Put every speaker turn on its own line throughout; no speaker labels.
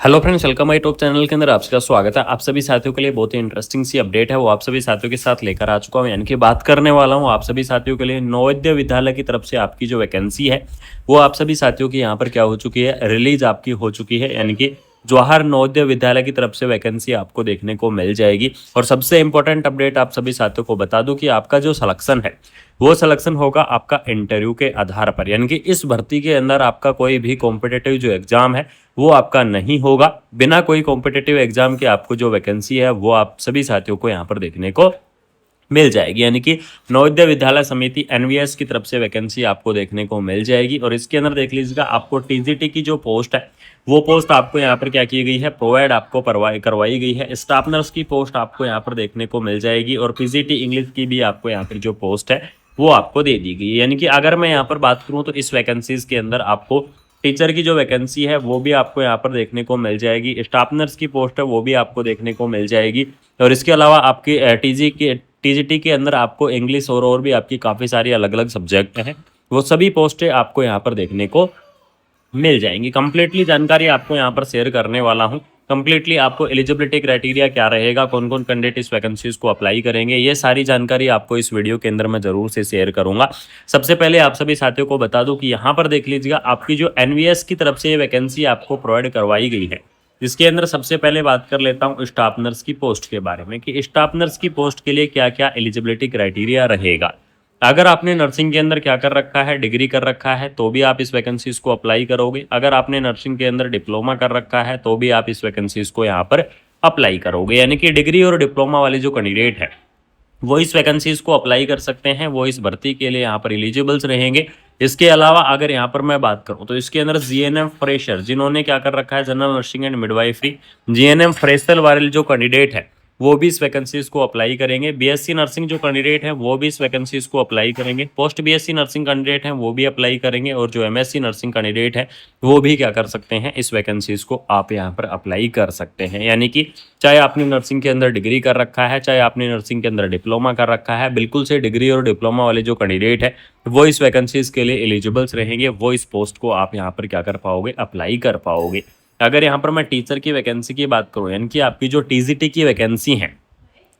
Hello friends, welcome my YouTube channel के अंदर आपका स्वागत है। आप सभी साथियों के लिए बहुत ही इंटरेस्टिंग सी अपडेट है, वो आप सभी साथियों के साथ लेकर आ चुका हूं। यानी कि बात करने वाला हूं आप सभी साथियों के लिए नवोदय विद्यालय की तरफ से आपकी जो वैकेंसी है वो आप सभी साथियों की यहाँ पर क्या हो चुकी है, रिलीज आपकी हो चुकी है। यानी कि जवाहर नवोदय विद्यालय की तरफ से वैकेंसी आपको देखने को मिल जाएगी। और सबसे इंपॉर्टेंट अपडेट आप सभी साथियों को बता दूं कि आपका जो सिलेक्शन है वो सिलेक्शन होगा आपका इंटरव्यू के आधार पर। यानी कि इस भर्ती के अंदर आपका कोई भी कॉम्पिटिटिव जो एग्जाम है वो आपका नहीं होगा। बिना कोई कॉम्पिटिटिव एग्जाम के आपको जो वैकेंसी है वो आप सभी साथियों को यहाँ पर देखने को मिल जाएगी। यानी कि नवोदय विद्यालय समिति एनवीएस की तरफ से वैकेंसी आपको देखने को मिल जाएगी। और इसके अंदर देख लीजिएगा, आपको टीजीटी की जो पोस्ट है वो पोस्ट आपको यहाँ पर क्या की गई है, प्रोवाइड आपको करवाई गई है। स्टाफ नर्स की पोस्ट आपको यहाँ पर देखने को मिल जाएगी और पीजीटी इंग्लिश की भी आपको यहाँ पर जो पोस्ट है वो आपको दे दी गई है। यानी कि अगर मैं यहाँ पर बात करूँ तो इस वैकेंसीज के अंदर आपको टीचर की जो वैकेंसी है वो भी आपको यहाँ पर देखने को मिल जाएगी। स्टाफ नर्स की पोस्ट है वो भी आपको देखने को मिल जाएगी। और इसके अलावा आपकी टीजीटी के अंदर आपको इंग्लिश और भी आपकी काफ़ी सारी अलग अलग सब्जेक्ट हैं, वो सभी पोस्टें आपको यहाँ पर देखने को मिल जाएंगी। कंप्लीटली जानकारी आपको यहाँ पर शेयर करने वाला हूँ। कंप्लीटली आपको एलिजिबिलिटी क्राइटेरिया क्या रहेगा, कौन कौन कैंडिडेट इस वैकेंसीज को अप्लाई करेंगे, ये सारी जानकारी आपको इस वीडियो के अंदर मैं जरूर से शेयर करूंगा। सबसे पहले आप सभी साथियों को बता दूं कि यहाँ पर देख लीजिएगा, आपकी जो एनवीएस की तरफ से ये वैकेंसी आपको प्रोवाइड करवाई गई है। इसके अंदर सबसे पहले बात कर लेता हूँ स्टाफ नर्स की पोस्ट के बारे में कि स्टाफ नर्स की पोस्ट के लिए क्या क्या एलिजिबिलिटी क्राइटेरिया रहेगा। अगर आपने नर्सिंग के अंदर क्या कर रखा है, डिग्री कर रखा है, तो भी आप इस वैकेंसीज को अप्लाई करोगे। अगर आपने नर्सिंग के अंदर डिप्लोमा कर रखा है तो भी आप इस वैकेंसीज को यहाँ पर अप्लाई करोगे। यानी कि डिग्री और डिप्लोमा वाले जो कैंडिडेट है वो इस वैकेंसीज को अप्लाई कर सकते हैं, वो इस भर्ती के लिए यहाँ पर एलिजिबल्स रहेंगे। इसके अलावा अगर यहाँ पर मैं बात करूँ तो इसके अंदर जीएनएम फ्रेशर, जिन्होंने क्या कर रखा है, general nursing and midwifery, GNM fresher वाले जो कैंडिडेट है वो भी इस वैकेंसीज को अप्लाई करेंगे। बीएससी नर्सिंग जो कैंडिडेट हैं वो भी इस वैकेंसीज को अप्लाई करेंगे। पोस्ट बीएससी नर्सिंग कैंडिडेट हैं वो भी अप्लाई करेंगे। और जो एमएससी नर्सिंग कैंडिडेट है वो भी क्या कर सकते हैं, इस वैकेंसीज को आप यहाँ पर अप्लाई कर सकते हैं। यानी कि चाहे आपने नर्सिंग के अंदर डिग्री कर रखा है, चाहे आपने नर्सिंग के अंदर डिप्लोमा कर रखा है, बिल्कुल से डिग्री और डिप्लोमा वाले जो कैंडिडेट है वो इस वैकेंसीज के लिए एलिजिबल्स रहेंगे। वो इस पोस्ट को आप यहाँ पर क्या कर पाओगे, अप्लाई कर पाओगे। अगर यहाँ पर मैं टीचर की वैकेंसी की बात करूँ, यानी कि आपकी जो टीजीटी की वैकेंसी है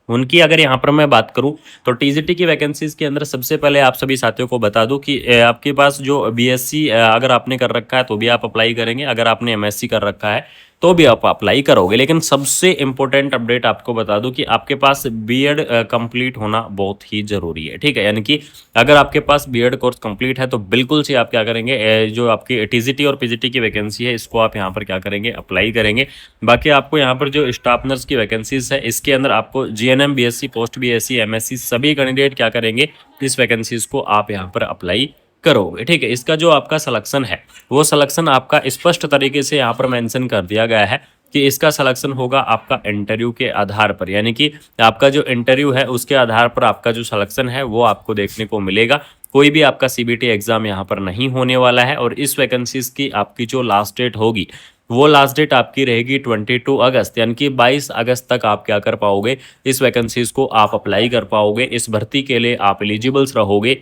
उनकी अगर यहाँ पर मैं बात करूँ तो टीजीटी की वैकेंसीज के अंदर सबसे पहले आप सभी साथियों को बता दूं कि आपके पास जो बीएससी अगर आपने कर रखा है तो भी आप अप्लाई करेंगे। अगर आपने एमएससी कर रखा है तो भी आप अप्लाई करोगे। लेकिन सबसे इंपॉर्टेंट अपडेट आपको बता दूं कि आपके पास बीएड कंप्लीट होना बहुत ही जरूरी है। ठीक है, यानी कि अगर आपके पास बीएड कोर्स कंप्लीट है तो बिल्कुल से आप क्या करेंगे, जो आपकी टीजीटी और पीजीटी की वैकेंसी है इसको आप यहाँ पर क्या करेंगे, अप्लाई करेंगे। बाकी आपको यहाँ पर जो स्टाफ नर्स की वैकेंसीज है इसके अंदर आपको GNM, BSc, post BSc, MSc सभी कैंडिडेट क्या करेंगे, इस वैकेंसीज को आप यहाँ पर अप्लाई करोगे। ठीक है, इसका जो आपका सिलेक्शन है वो सिलेक्शन आपका स्पष्ट तरीके से यहाँ पर मेंशन कर दिया गया है कि इसका सिलेक्शन होगा आपका इंटरव्यू के आधार पर। यानी कि आपका जो इंटरव्यू है उसके आधार पर आपका जो सिलेक्शन है वो आपको देखने को मिलेगा। कोई भी आपका सीबीटी एग्जाम यहाँ पर नहीं होने वाला है। और इस वैकेंसीज की आपकी जो लास्ट डेट होगी वो लास्ट डेट आपकी रहेगी 22 अगस्त, यानी कि 22 अगस्त तक आप क्या कर पाओगे, इस वैकेंसीज को आप अप्लाई कर पाओगे। इस भर्ती के लिए आप एलिजिबल्स रहोगे।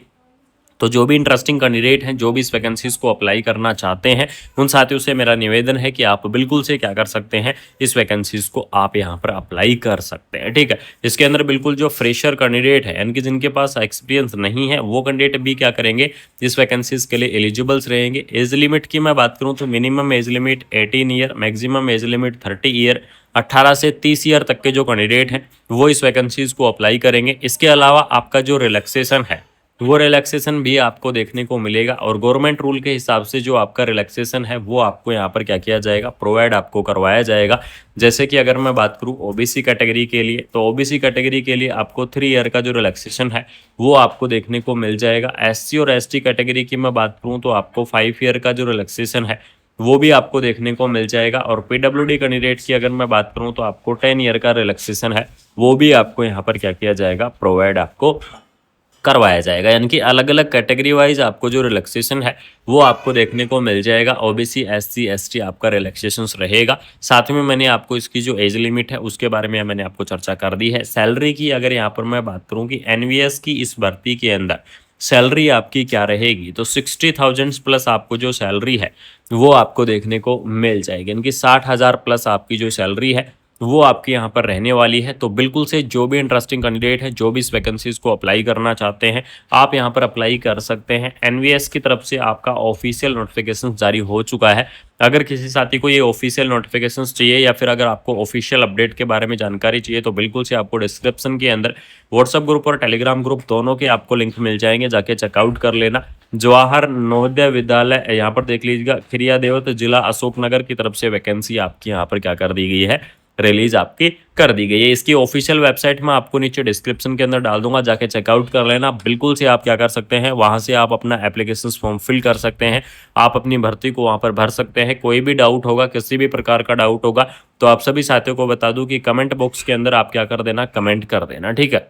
तो जो भी इंटरेस्टिंग कैंडिडेट हैं, जो भी इस वैकेंसीज को अप्लाई करना चाहते हैं, उन साथियों से मेरा निवेदन है कि आप बिल्कुल से क्या कर सकते हैं, इस वैकेंसीज को आप यहां पर अप्लाई कर सकते हैं। ठीक है, इसके अंदर बिल्कुल जो फ्रेशर कैंडिडेट है यानी कि जिनके पास एक्सपीरियंस नहीं है वो कैंडिडेट भी क्या करेंगे, इस वैकेंसीज के लिए एलिजिबल्स रहेंगे। एज लिमिट की मैं बात करूँ तो minimum age limit 18 year, maximum age limit 30 year, 18 से 30 ईयर तक के जो कैंडिडेट हैं वो इस वैकेंसीज को अप्लाई करेंगे। इसके अलावा आपका जो रिलैक्सेशन है वो रिलैक्सेशन भी आपको देखने को मिलेगा। और गवर्नमेंट रूल के हिसाब से जो आपका रिलैक्सेशन है वो आपको यहाँ पर क्या किया जाएगा, प्रोवाइड आपको करवाया जाएगा। जैसे कि अगर मैं बात करूँ ओबीसी कैटेगरी के लिए तो ओबीसी कैटेगरी के लिए आपको 3 ईयर का जो रिलैक्सेशन है वो आपको देखने को मिल जाएगा। एससी और एसटी कैटेगरी की मैं बात करूँ तो आपको 5 ईयर का जो रिलैक्सेशन है वो भी आपको देखने को मिल जाएगा। और पीडब्ल्यूडी कैंडिडेट की अगर मैं बात करूँ तो आपको 10 ईयर का रिलैक्सेशन है वो भी आपको यहाँ पर क्या किया जाएगा, प्रोवाइड आपको करवाया जाएगा। यानी कि अलग अलग कैटेगरी वाइज आपको जो रिलैक्सेशन है वो आपको देखने को मिल जाएगा। ओबीसी, एससी, एसटी आपका रिलैक्सेशन रहेगा। साथ में मैंने आपको इसकी जो एज लिमिट है उसके बारे में मैंने आपको चर्चा कर दी है। सैलरी की अगर यहाँ पर मैं बात करूँ कि एनवीएस की इस भर्ती के अंदर सैलरी आपकी क्या रहेगी, तो 60,000 प्लस आपको जो सैलरी है वो आपको देखने को मिल जाएगी, यानी कि 60,000 प्लस आपकी जो सैलरी है वो आपकी यहाँ पर रहने वाली है। तो बिल्कुल से जो भी इंटरेस्टिंग कैंडिडेट है, जो भी इस वैकेंसीज को अप्लाई करना चाहते हैं, आप यहाँ पर अप्लाई कर सकते हैं। एनवीएस की तरफ से आपका ऑफिशियल नोटिफिकेशन जारी हो चुका है। अगर किसी साथी को ये ऑफिशियल नोटिफिकेशंस चाहिए या फिर अगर आपको ऑफिशियल अपडेट के बारे में जानकारी चाहिए, तो बिल्कुल से आपको डिस्क्रिप्शन के अंदर व्हाट्सएप ग्रुप और टेलीग्राम ग्रुप दोनों के आपको लिंक मिल जाएंगे, जाके चेकआउट कर लेना। जवाहर नवोदय विद्यालय यहाँ पर देख लीजिएगा, खिरियादेवत जिला अशोकनगर की तरफ से वैकेंसी आपकी यहाँ पर क्या कर दी गई है, रिलीज आपकी कर दी गई है। इसकी ऑफिशियल वेबसाइट में आपको नीचे डिस्क्रिप्शन के अंदर डाल दूंगा, जाके चेकआउट कर लेना। बिल्कुल से आप क्या कर सकते हैं, वहां से आप अपना एप्लीकेशन फॉर्म फिल कर सकते हैं, आप अपनी भर्ती को वहां पर भर सकते हैं। कोई भी डाउट होगा, किसी भी प्रकार का डाउट होगा, तो आप सभी साथियों को बता दूं कि कमेंट बॉक्स के अंदर आप क्या कर देना, कमेंट कर देना, ठीक है।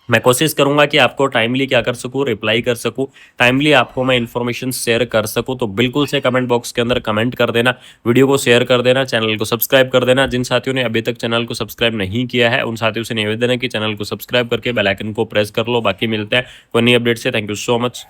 मैं कोशिश करूंगा कि आपको टाइमली क्या कर सकूं, रिप्लाई कर सकूं, टाइमली आपको मैं इन्फॉर्मेशन शेयर कर सकूं। तो बिल्कुल से कमेंट बॉक्स के अंदर कमेंट कर देना, वीडियो को शेयर कर देना, चैनल को सब्सक्राइब कर देना। जिन साथियों ने अभी तक चैनल को सब्सक्राइब नहीं किया है, उन साथियों से निवेदन है कि चैनल को सब्सक्राइब करके बेल आइकन को प्रेस कर लो। बाकी मिलते हैं कोई नई अपडेट से। Thank you so much.